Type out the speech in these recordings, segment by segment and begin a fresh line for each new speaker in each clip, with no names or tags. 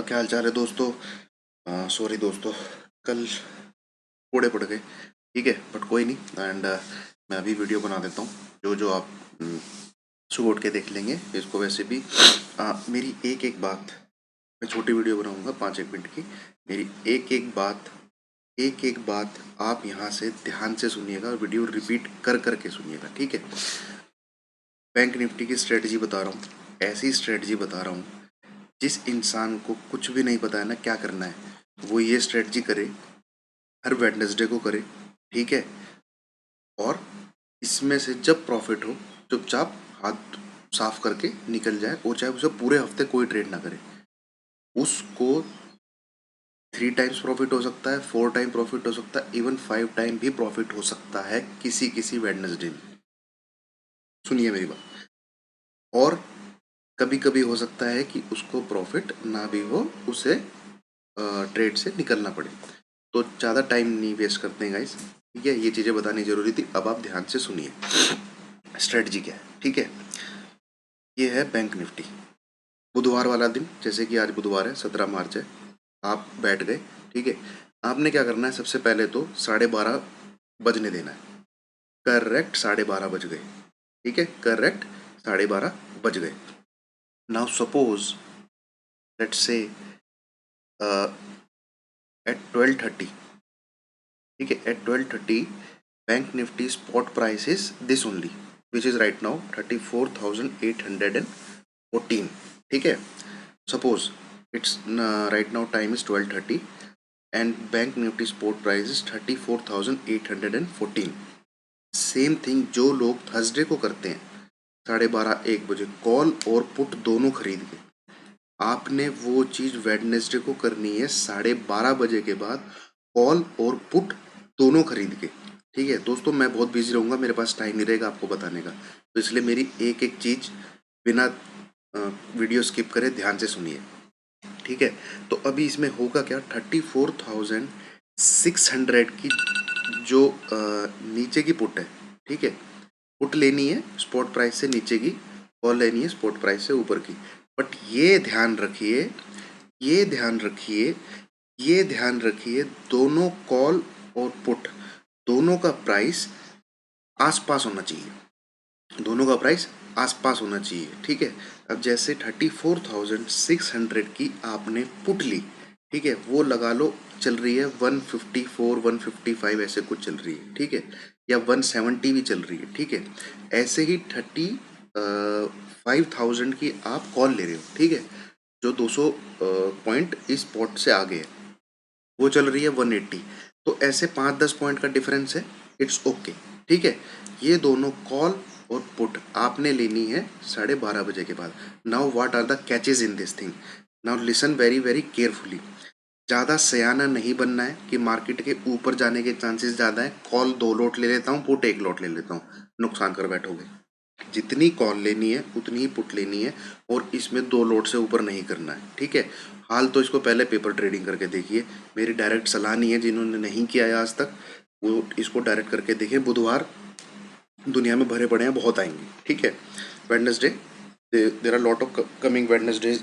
क्या हाल चाल है दोस्तों। सॉरी दोस्तों, कल कोड़े पड़ गए। ठीक है, बट कोई नहीं। एंड मैं अभी वीडियो बना देता हूँ जो जो आप सुबह उठ के देख लेंगे इसको। वैसे भी मेरी एक एक बात, मैं छोटी वीडियो बनाऊंगा 5-1 मिनट की। मेरी एक एक बात आप यहाँ से ध्यान से सुनिएगा और वीडियो रिपीट कर कर के सुनिएगा, ठीक है। बैंक निफ्टी की स्ट्रेटजी बता रहा हूँ, ऐसी स्ट्रेटजी बता रहा हूँ जिस इंसान को कुछ भी नहीं पता है ना क्या करना है, वो ये स्ट्रेटजी करे, हर वेडनेसडे को करे, ठीक है। और इसमें से जब प्रॉफिट हो चुपचाप हाथ साफ करके निकल जाए, और चाहे उसे पूरे हफ्ते कोई ट्रेड ना करे। उसको 3 टाइम्स प्रॉफिट हो सकता है, 4 टाइम प्रॉफिट हो सकता है, इवन 5 टाइम भी प्रॉफिट हो सकता है किसी किसी वेडनेसडे में। सुनिए मेरी बात। और कभी कभी हो सकता है कि उसको प्रॉफिट ना भी हो, उसे ट्रेड से निकलना पड़े। तो ज़्यादा टाइम नहीं वेस्ट करते हैं गाइस, ठीक है। ये चीज़ें बतानी जरूरी थी, अब आप ध्यान से सुनिए स्ट्रेटजी क्या है, ठीक है। ये है बैंक निफ्टी, बुधवार वाला दिन। जैसे कि आज बुधवार है, 17 मार्च है। आप बैठ गए, ठीक है। आपने क्या करना है, सबसे पहले तो 12:30 बजने देना है। करेक्ट 12:30 बज गए, ठीक है, करेक्ट 12:30 बज गए। Now suppose let's say at 12:30, ठीक है, at 12:30 Bank Nifty spot price is this only, which is right now 34,814, ठीक है। Suppose it's right now time is 12:30 and Bank Nifty spot price is 34,814। Same thing जो लोग Thursday को करते हैं 12:30-1 बजे कॉल और पुट दोनों खरीद के, आपने वो चीज़ वेडनेसडे को करनी है 12:30 बजे के बाद, कॉल और पुट दोनों खरीद के, ठीक है। दोस्तों मैं बहुत बिजी रहूँगा, मेरे पास टाइम नहीं रहेगा आपको बताने का, तो इसलिए मेरी एक एक चीज़ बिना वीडियो स्किप करे ध्यान से सुनिए, ठीक है। तो अभी इसमें होगा क्या, 34,600 की जो नीचे की पुट है, ठीक है, पुट लेनी है स्पॉट प्राइस से नीचे की, कॉल लेनी है स्पॉट प्राइस से ऊपर की। बट ये ध्यान रखिए, ये ध्यान रखिए, ये ध्यान रखिए, दोनों कॉल और पुट दोनों का प्राइस आसपास होना चाहिए, दोनों का प्राइस आसपास होना चाहिए, ठीक है। अब जैसे 34,600 की आपने पुट ली, ठीक है, वो लगा लो चल रही है 154 155 ऐसे कुछ चल रही है, ठीक है, या 170 भी चल रही है, ठीक है। ऐसे ही 35,000 की आप कॉल ले रहे हो, ठीक है, जो 200 पॉइंट इस पॉट से आगे है, वो चल रही है 180। तो ऐसे 5-10 पॉइंट का डिफरेंस है, इट्स ओके, ठीक है। ये दोनों कॉल और पुट आपने लेनी है 12:30 बजे के बाद। Now what are the catches in this thing, now listen very very carefully. ज़्यादा सयाना नहीं बनना है कि मार्केट के ऊपर जाने के चांसेस ज़्यादा है, कॉल 2 लॉट ले लेता हूँ, पुट 1 लॉट ले लेता हूँ, नुकसान कर बैठोगे। जितनी कॉल लेनी है उतनी ही पुट लेनी है, और इसमें 2 लॉट से ऊपर नहीं करना है, ठीक है। हाल तो इसको पहले पेपर ट्रेडिंग करके देखिए, मेरी डायरेक्ट सलाह नहीं है, जिन्होंने नहीं किया है आज तक वो इसको डायरेक्ट करके देखें। बुधवार दुनिया में भरे पड़े हैं, बहुत आएंगे, ठीक है। Wednesday, there are lot of coming Wednesday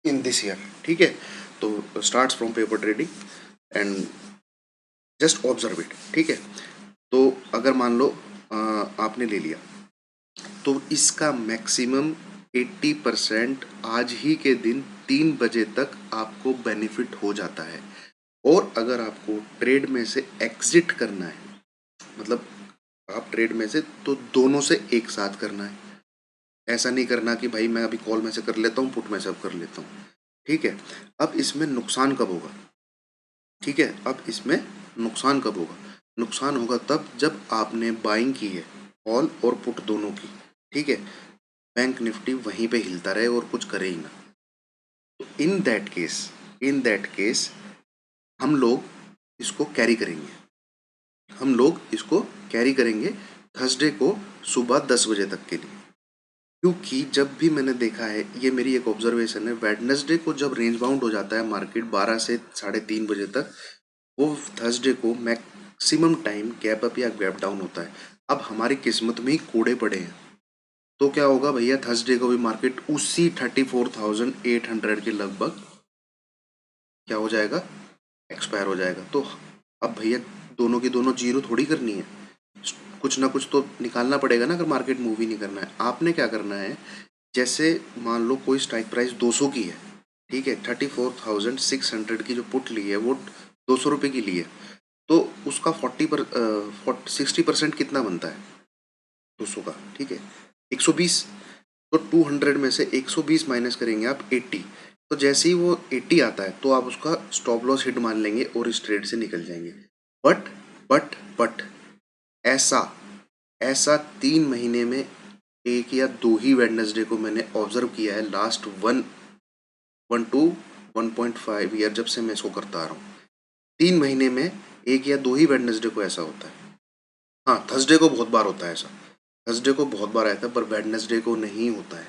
in this year, ठीक है। तो starts from paper trading and just observe it, ठीक है। तो अगर मान लो आपने ले लिया, तो इसका मैक्सिमम 80% आज ही के दिन 3 बजे तक आपको बेनिफिट हो जाता है। और अगर आपको ट्रेड में से एग्जिट करना है, मतलब आप ट्रेड में से, तो दोनों से एक साथ करना है। ऐसा नहीं करना कि भाई मैं अभी कॉल में से कर लेता हूँ, पुट में से अब कर लेता हूँ, ठीक है। अब इसमें नुकसान कब होगा, ठीक है, अब इसमें नुकसान कब होगा, नुकसान होगा तब जब आपने बाइंग की है कॉल और पुट दोनों की, ठीक है। बैंक निफ्टी वहीं पे हिलता रहे और कुछ करे ही ना, तो इन दैट केस हम लोग इसको कैरी करेंगे, हम लोग इसको कैरी करेंगे थर्सडे को सुबह 10 बजे तक के लिए। क्योंकि जब भी मैंने देखा है, ये मेरी एक ऑब्जर्वेशन है, वेडनेसडे को जब रेंज बाउंड हो जाता है मार्केट 12 से 3:30 बजे तक, वो थर्सडे को मैक्सिमम टाइम गैप अप या गैप डाउन होता है। अब हमारी किस्मत में ही कोड़े पड़े हैं, तो क्या होगा भैया, थर्सडे को भी मार्केट उसी 34,800 के लगभग क्या हो जाएगा, एक्सपायर हो जाएगा। तो अब भैया दोनों की दोनों जीरो थोड़ी करनी है, कुछ ना कुछ तो निकालना पड़ेगा ना, अगर मार्केट मूव ही नहीं करना है। आपने क्या करना है, जैसे मान लो कोई स्ट्राइक प्राइस 200 की है, ठीक है, 34,600 की जो पुट ली है वो 200 रुपये की ली है, तो उसका 60% कितना बनता है 200 का, ठीक है, 120। तो 200 में से 120 माइनस करेंगे आप 80, तो जैसे ही वो 80 आता है तो आप उसका स्टॉप लॉस हिट मान लेंगे और इस ट्रेड से निकल जाएंगे। बट बट ऐसा ऐसा 3 महीने में एक या दो ही वेडनेसडे को मैंने ऑब्जर्व किया है, लास्ट 1 टू 1.5 ईयर जब से मैं इसको करता आ रहा हूँ। 3 महीने में एक या दो ही वेडनेसडे को ऐसा होता है। हाँ, थर्सडे को बहुत बार होता है ऐसा, थर्सडे को बहुत बार आता है, पर वेडनेसडे को नहीं होता है।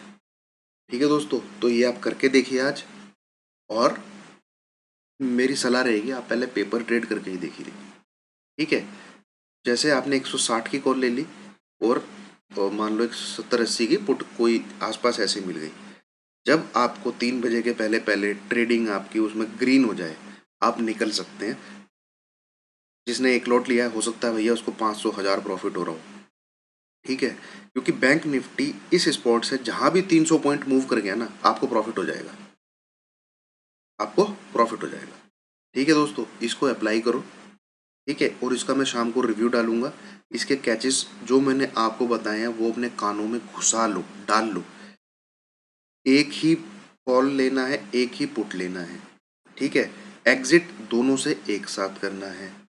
ठीक है दोस्तों, तो ये आप करके देखिए आज, और मेरी सलाह रहेगी आप पहले पेपर ट्रेड करके ही देखिए, ठीक है। जैसे आपने 160 की कॉल ले ली और मान लो 170-80 की पुट कोई आसपास ऐसे मिल गई, जब आपको 3 बजे के पहले पहले ट्रेडिंग आपकी उसमें ग्रीन हो जाए, आप निकल सकते हैं। जिसने एक लॉट लिया है, हो सकता है भैया उसको 500 1000 प्रॉफिट हो रहा हो, ठीक है, क्योंकि बैंक निफ्टी इस स्पॉट से जहां भी 300 पॉइंट मूव कर गया ना, आपको प्रॉफिट हो जाएगा, आपको प्रॉफिट हो जाएगा। ठीक है दोस्तों, इसको अप्लाई करो, ठीक है, और इसका मैं शाम को रिव्यू डालूंगा। इसके कैचेस जो मैंने आपको बताए हैं वो अपने कानों में घुसा लो, डाल लो। एक ही कॉल लेना है, एक ही पुट लेना है, ठीक है। एग्जिट दोनों से एक साथ करना है।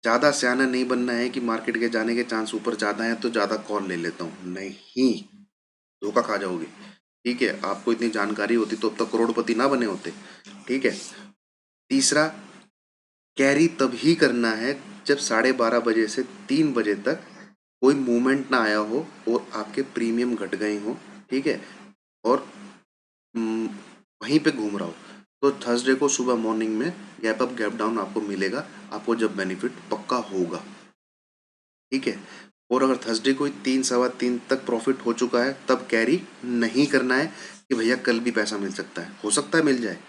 ज़्यादा सियाना नहीं बनना है कि मार्केट के जाने के चांस ऊपर ज़्यादा हैं तो ज़्यादा कॉल ले लेता हूँ, नहीं, धोखा खा जाओगे। ठीक है, आपको इतनी जानकारी होती तो अब तक करोड़पति ना बने होते, ठीक है। तीसरा, कैरी तभी करना है जब 12:30 बजे से 3 बजे तक कोई मूवमेंट ना आया हो और आपके प्रीमियम घट गए हो, ठीक है, और हम्म, वहीं पे घूम रहा हो। तो थर्सडे को सुबह मॉर्निंग में गैप अप गैप डाउन आपको मिलेगा, आपको जब बेनिफिट पक्का होगा, ठीक है। और अगर थर्सडे को 3 सवा 3 तक प्रॉफिट हो चुका है तब कैरी नहीं करना है कि भैया कल भी पैसा मिल सकता है, हो सकता है मिल जाए,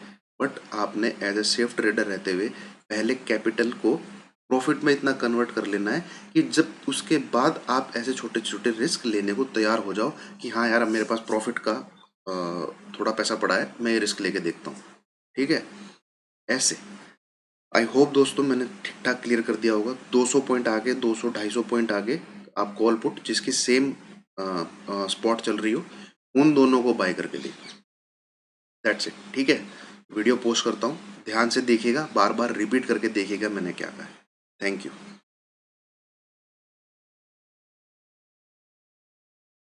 बट आपने एज ए सेफ ट्रेडर रहते हुए पहले कैपिटल को प्रॉफिट में इतना कन्वर्ट कर लेना है कि जब उसके बाद आप ऐसे छोटे छोटे रिस्क लेने को तैयार हो जाओ कि हाँ यार, अब मेरे पास प्रॉफिट का थोड़ा पैसा पड़ा है, मैं ये रिस्क लेके देखता हूँ, ठीक है। ऐसे आई होप दोस्तों मैंने ठीक ठाक क्लियर कर दिया होगा। 200 पॉइंट आगे, 200 250 पॉइंट आगे आप कॉल पुट जिसकी सेम स्पॉट चल रही हो, उन दोनों को बाय करके देखिए, दैट्स इट, ठीक है। वीडियो पोस्ट करता हूँ, ध्यान से देखिएगा, बार बार रिपीट करके देखिएगा मैंने क्या कहा है। Thank you.